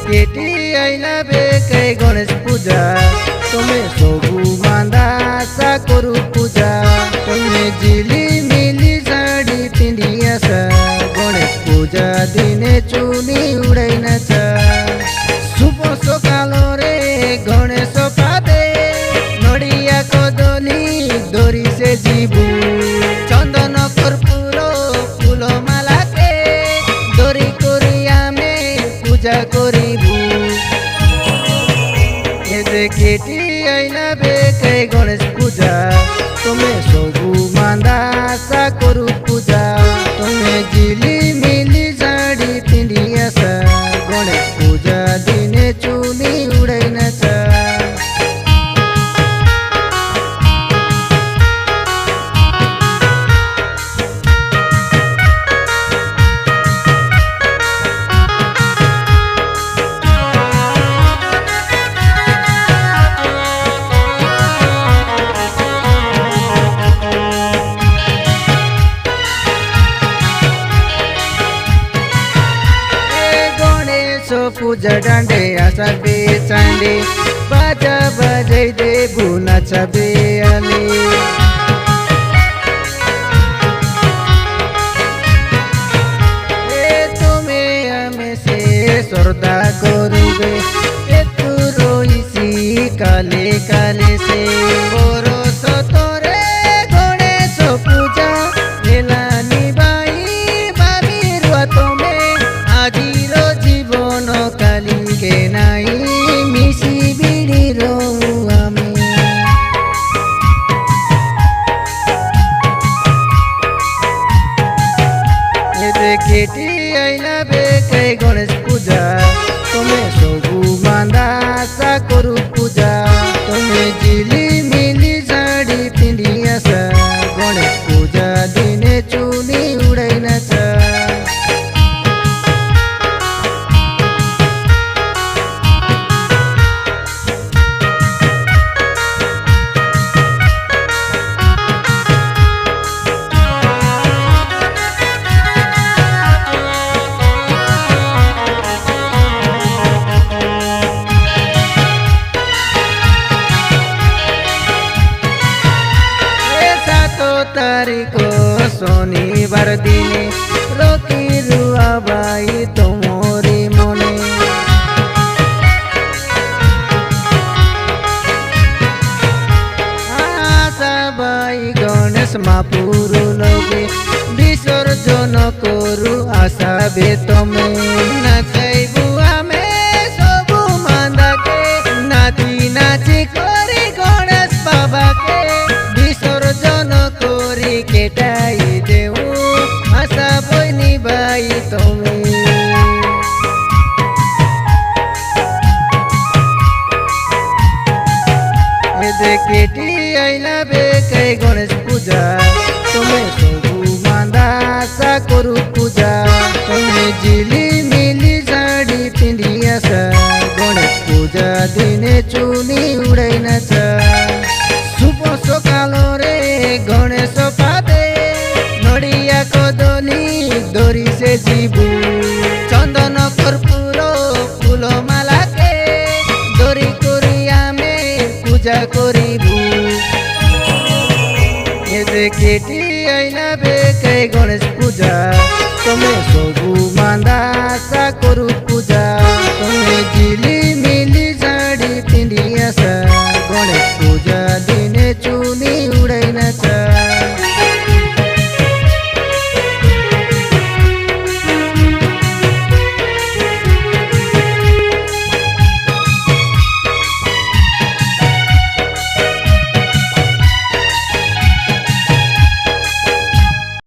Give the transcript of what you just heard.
केटी आईला बे कई गणेश पूजा तुम्हें सबू बांधा आशा करू पूजा तुम्हें जिली मिली साड़ी पिंधी आशा गणेश पूजा दिने चुनी उड़ाई नाचा शुभ सकाल रे गणेश पादे नड़िया कदली दरी से जीबू चंदन कर्पूर फूल माला के दरी करी आमे पूजा करी केटी आईला बे कई गणेश पूजा तुम्हें सबू बांधा आशा करू पूजा तुम्हें जिली मिली साड़ी पिंधी आशा गणेश पूजा दिने चुनी उड़ाई नाचा पूजा डांडे आशा बे चांडे बाजा बजाई दे बुनाचा बे आले तुम्हें हमें से श्रद्धा करूबे तू रोईसी काले काले से बरस तोरे गणेश पूजा मेला निभाई भाभी रुआ तुम्हें आजिर जीवन काली के नाई मिसी बिड़ी रहूं आमी केटी आईला बे कई गणेश पूजा तुम्हें सबू बांधा आशा करू पूजा तुम्हें जिली मिली साड़ी पिंधी आशा गणेश पूजा दिने चुनी उड़ाई नाचा तारीख शनिवार दिने रोकी रुआ बाई तुम्हारी मने आशा बाई गणेश महापुर लगे विसर्जन करू आशा बे तमे नाचाइबू आमे सबू मांदा के नाची नाची करी गणेश बाबा के विसर्जन करी केटाई देऊ आशा बनी बाई तुम्हें केटी आईला बे कई गणेश पूजा तुम्हें सबू बांधा आशा करू पूजा तुम्हें जिली मिली साड़ी पिंधी आशा गणेश पूजा दिने चुनी उड़ाई नाचा शुभ सकाल रे गणेश पादे नड़िया कदली दरी से जीबू चंदन कर्पूर फूल माला के दरी करी आमे पूजा करीबू केटी आईला बे कई गणेश पूजा तुम्हें सबू बांधा आशा करू पूजा तुम्हें जिली